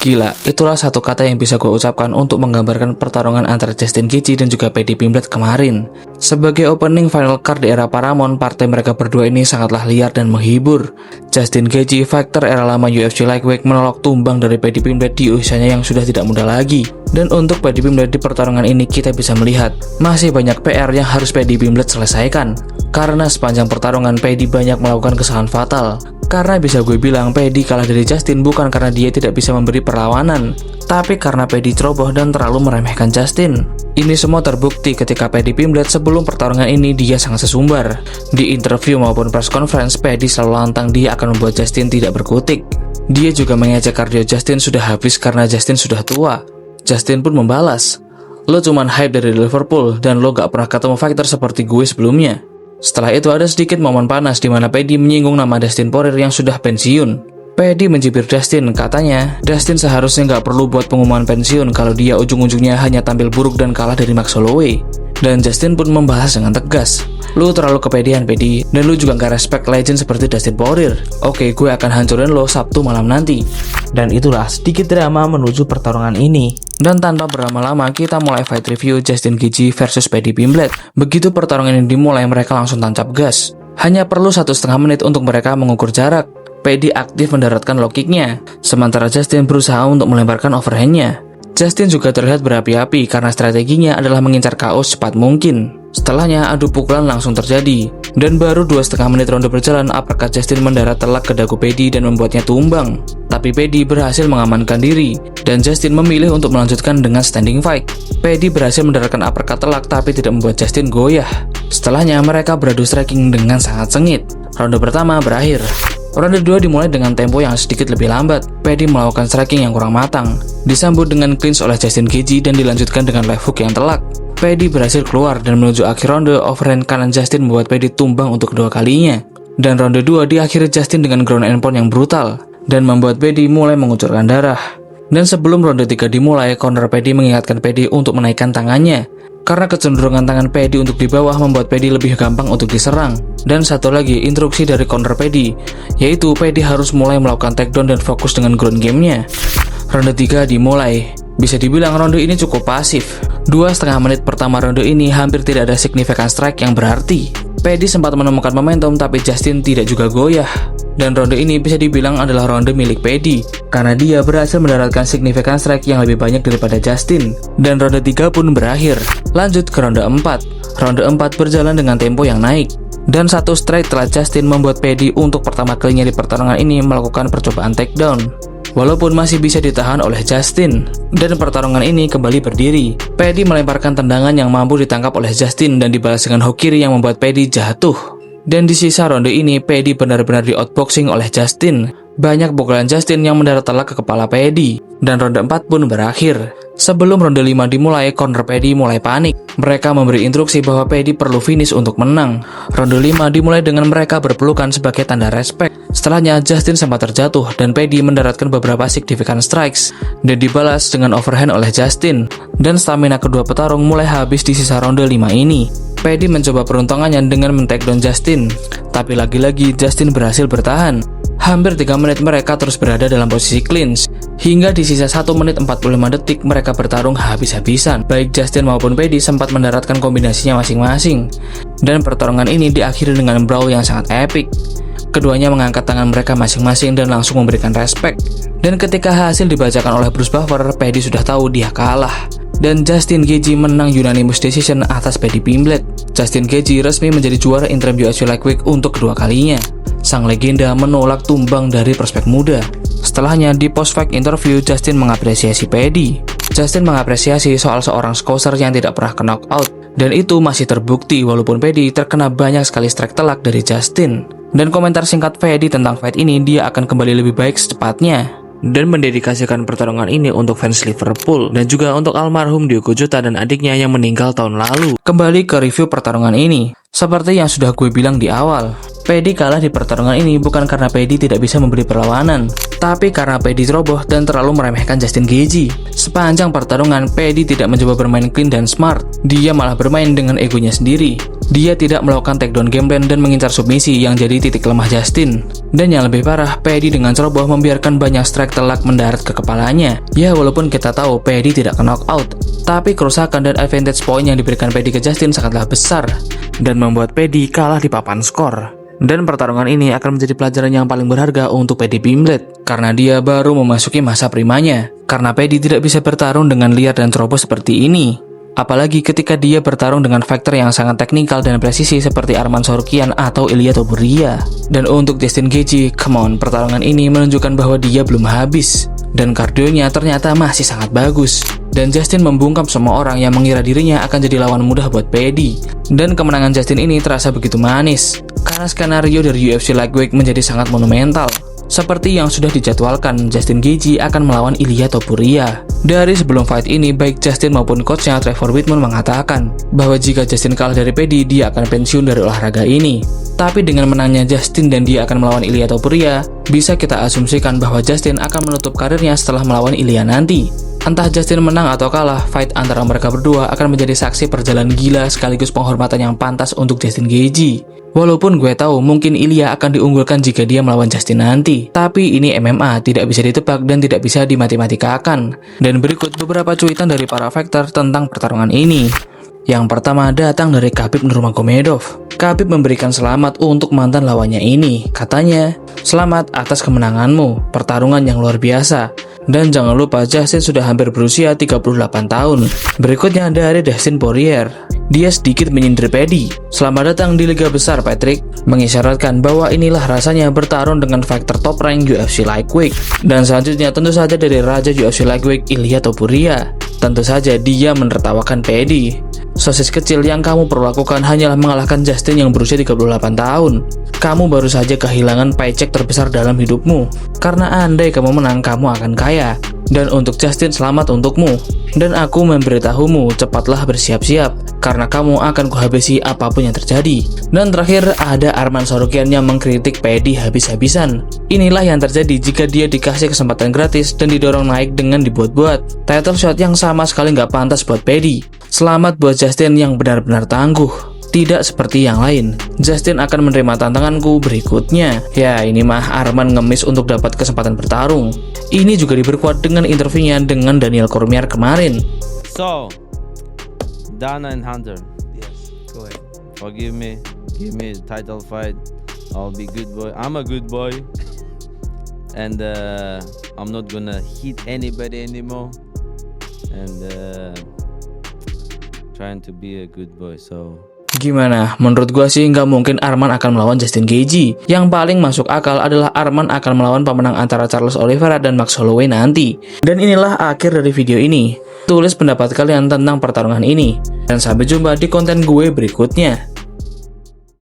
Gila, itulah satu kata yang bisa gue ucapkan untuk menggambarkan pertarungan antara Justin Gaethje dan juga Paddy Pimblett kemarin. Sebagai opening final card di era Paramount, partai mereka berdua ini sangatlah liar dan menghibur. Justin Gaethje, fighter era lama UFC Lightweight, menolak tumbang dari Paddy Pimblett di usianya yang sudah tidak muda lagi. Dan untuk Paddy Pimblett di pertarungan ini kita bisa melihat masih banyak PR yang harus Paddy Pimblett selesaikan. Karena sepanjang pertarungan Paddy banyak melakukan kesalahan fatal. Karena bisa gue bilang Paddy kalah dari Justin bukan karena dia tidak bisa memberi perlawanan, tapi karena Paddy ceroboh dan terlalu meremehkan Justin. Ini semua terbukti ketika Paddy Pimblett sebelum pertarungan ini dia sangat sesumbar. Di interview maupun press conference, Paddy selalu lantang dia akan membuat Justin tidak berkutik. Dia juga mengejek kardio Justin sudah habis karena Justin sudah tua. Justin pun membalas, "Lo cuman hype dari Liverpool dan lo gak pernah ketemu fighter seperti gue sebelumnya." Setelah itu ada sedikit momen panas di mana Paddy menyinggung nama Dustin Poirier yang sudah pensiun. Paddy mencibir Dustin, katanya Dustin seharusnya nggak perlu buat pengumuman pensiun kalau dia ujung-ujungnya hanya tampil buruk dan kalah dari Max Holloway. Dan Justin pun membalas dengan tegas, "Lu terlalu kepedean, Paddy, dan lu juga nggak respect legend seperti Dustin Poirier. Oke, gue akan hancurin lo Sabtu malam nanti." Dan itulah sedikit drama menuju pertarungan ini. Dan tanpa berlama-lama kita mulai fight review Justin Gaethje versus Paddy Pimblett. Begitu pertarungan ini dimulai mereka langsung tancap gas. Hanya perlu 1,5 menit untuk mereka mengukur jarak. Paddy aktif mendaratkan low kicknya, sementara Justin berusaha untuk melemparkan overhandnya. Justin juga terlihat berapi-api karena strateginya adalah mengincar KO secepat mungkin. Setelahnya adu pukulan langsung terjadi. Dan baru 2,5 menit ronde berjalan, uppercut Justin mendarat telak ke dagu Paddy dan membuatnya tumbang. Tapi Paddy berhasil mengamankan diri, dan Justin memilih untuk melanjutkan dengan standing fight. Paddy berhasil mendaratkan uppercut telak tapi tidak membuat Justin goyah. Setelahnya mereka beradu striking dengan sangat sengit. Ronde pertama berakhir. Ronde 2 dimulai dengan tempo yang sedikit lebih lambat. Paddy melakukan striking yang kurang matang, disambut dengan clinch oleh Justin Gaethje dan dilanjutkan dengan left hook yang telak. Paddy berhasil keluar dan menuju akhir ronde, overhand kanan Justin membuat Paddy tumbang untuk kedua kalinya. Dan ronde 2 diakhiri Justin dengan ground and pound yang brutal dan membuat Paddy mulai mengucurkan darah. Dan sebelum ronde 3 dimulai, corner Paddy mengingatkan Paddy untuk menaikkan tangannya. Karena kecenderungan tangan Paddy untuk di bawah membuat Paddy lebih gampang untuk diserang. Dan satu lagi instruksi dari corner Paddy, yaitu Paddy harus mulai melakukan takedown dan fokus dengan ground game-nya. Ronde 3 dimulai. Bisa dibilang ronde ini cukup pasif. 2,5 menit pertama ronde ini hampir tidak ada signifikan strike yang berarti. Paddy sempat menemukan momentum tapi Justin tidak juga goyah. Dan ronde ini bisa dibilang adalah ronde milik Paddy karena dia berhasil mendaratkan signifikan strike yang lebih banyak daripada Justin. Dan ronde 3 pun berakhir. Lanjut ke ronde 4. Ronde 4 berjalan dengan tempo yang naik. Dan satu strike telah Justin membuat Paddy untuk pertama kalinya di pertarungan ini melakukan percobaan takedown. Walaupun masih bisa ditahan oleh Justin. Dan pertarungan ini kembali berdiri. Paddy melemparkan tendangan yang mampu ditangkap oleh Justin dan dibalas dengan hook kiri yang membuat Paddy jatuh. Dan di sisa ronde ini Paddy benar-benar di outboxing oleh Justin. Banyak pukulan Justin yang mendarat telak ke kepala Paddy. Dan ronde 4 pun berakhir. Sebelum ronde 5 dimulai, corner Paddy mulai panik. Mereka memberi instruksi bahwa Paddy perlu finish untuk menang. Ronde 5 dimulai dengan mereka berpelukan sebagai tanda respect. Setelahnya Justin sempat terjatuh dan Paddy mendaratkan beberapa signifikan strikes dan dibalas dengan overhand oleh Justin. Dan stamina kedua petarung mulai habis di sisa ronde 5 ini. Paddy mencoba peruntungannya dengan men-takedown Justin, tapi lagi-lagi Justin berhasil bertahan. Hampir 3 menit mereka terus berada dalam posisi clinch. Hingga di sisa 1 menit 45 detik mereka bertarung habis-habisan. Baik Justin maupun Paddy sempat mendaratkan kombinasinya masing-masing. Dan pertarungan ini diakhiri dengan brawl yang sangat epic. Keduanya mengangkat tangan mereka masing-masing dan langsung memberikan respect. Dan ketika hasil dibacakan oleh Bruce Buffer, Paddy sudah tahu dia kalah. Dan Justin Gaethje menang unanimous decision atas Paddy Pimblett. Justin Gaethje resmi menjadi juara interim UFC Lightweight untuk kedua kalinya. Sang legenda menolak tumbang dari prospek muda. Setelahnya di post-fight interview, Justin mengapresiasi Paddy. Justin mengapresiasi soal seorang scouser yang tidak pernah ke knockout. Dan itu masih terbukti walaupun Paddy terkena banyak sekali strike telak dari Justin. Dan komentar singkat Paddy tentang fight ini, dia akan kembali lebih baik secepatnya. Dan mendedikasikan pertarungan ini untuk fans Liverpool dan juga untuk almarhum Diogo Jota dan adiknya yang meninggal tahun lalu. Kembali ke review pertarungan ini. Seperti yang sudah gue bilang di awal, Paddy kalah di pertarungan ini bukan karena Paddy tidak bisa memberi perlawanan, tapi karena Paddy ceroboh dan terlalu meremehkan Justin Gaethje. Sepanjang pertarungan, Paddy tidak mencoba bermain clean dan smart. Dia malah bermain dengan egonya sendiri. Dia tidak melakukan takedown game plan dan mengincar submisi yang jadi titik lemah Justin. Dan yang lebih parah, Paddy dengan ceroboh membiarkan banyak strike telak mendarat ke kepalanya. Ya walaupun kita tahu Paddy tidak ke knockout, tapi kerusakan dan advantage point yang diberikan Paddy ke Justin sangatlah besar dan membuat Paddy kalah di papan skor. Dan pertarungan ini akan menjadi pelajaran yang paling berharga untuk Paddy Pimblett karena dia baru memasuki masa primanya. Karena Paddy tidak bisa bertarung dengan liar dan ceroboh seperti ini. Apalagi ketika dia bertarung dengan faktor yang sangat teknikal dan presisi seperti Arman Tsarukyan atau Ilia Topuria. Dan untuk Justin Gaethje, come on, pertarungan ini menunjukkan bahwa dia belum habis. Dan kardionya ternyata masih sangat bagus. Dan Justin membungkam semua orang yang mengira dirinya akan jadi lawan mudah buat Paddy. Dan kemenangan Justin ini terasa begitu manis. Karena skenario dari UFC Lightweight menjadi sangat monumental. Seperti yang sudah dijadwalkan, Justin Gaethje akan melawan Ilia Topuria. Dari sebelum fight ini, baik Justin maupun coachnya Trevor Wittman mengatakan bahwa jika Justin kalah dari Paddy, dia akan pensiun dari olahraga ini. Tapi dengan menangnya Justin dan dia akan melawan Ilia Topuria, bisa kita asumsikan bahwa Justin akan menutup karirnya setelah melawan Ilia nanti. Entah Justin menang atau kalah, fight antara mereka berdua akan menjadi saksi perjalanan gila sekaligus penghormatan yang pantas untuk Justin Gaethje. Walaupun gue tahu mungkin Ilia akan diunggulkan jika dia melawan Justin nanti, tapi ini MMA, tidak bisa ditebak dan tidak bisa dimatematika-akan. Dan berikut beberapa cuitan dari para fighter tentang pertarungan ini. Yang pertama datang dari Khabib Nurmagomedov. Khabib memberikan selamat untuk mantan lawannya ini. Katanya, "Selamat atas kemenanganmu, pertarungan yang luar biasa. Dan jangan lupa Justin sudah hampir berusia 38 tahun. Berikutnya dari Dustin Poirier. Dia sedikit menyindir Paddy. Selamat datang di Liga Besar, Patrick. Mengisyaratkan bahwa inilah rasanya bertarung dengan fighter top rank UFC Lightweight. Dan selanjutnya tentu saja dari Raja UFC Lightweight Ilia Topuria. Tentu saja dia menertawakan Paddy. Sosis kecil yang kamu perlu lakukan hanyalah mengalahkan Justin yang berusia 38 tahun. Kamu baru saja kehilangan paycheck terbesar dalam hidupmu. Karena andai kamu menang, kamu akan kaya. Dan untuk Justin, selamat untukmu. Dan aku memberitahumu, cepatlah bersiap-siap. Karena kamu akan kuhabisi apapun yang terjadi." Dan terakhir ada Arman Tsarukyan yang mengkritik Paddy habis-habisan. Inilah yang terjadi jika dia dikasih kesempatan gratis dan didorong naik dengan dibuat-buat. Title shot yang sama sekali nggak pantas buat Paddy. Selamat buat Justin yang benar-benar tangguh. Tidak seperti yang lain, Justin akan menerima tantanganku berikutnya. Ya, ini mah Arman ngemis untuk dapat kesempatan bertarung. Ini juga diperkuat dengan interviewnya dengan Daniel Cormier kemarin. So, Dana and Hunter, Yes, go ahead. forgive me, give me the title fight. I'll be good boy. I'm a good boy, and I'm not gonna hit anybody anymore. And trying to be a good boy. So. Gimana? Menurut gua sih nggak mungkin Arman akan melawan Justin Gaethje. Yang paling masuk akal adalah Arman akan melawan pemenang antara Charles Oliveira dan Max Holloway nanti. Dan inilah akhir dari video ini. Tulis pendapat kalian tentang pertarungan ini. Dan sampai jumpa di konten gue berikutnya.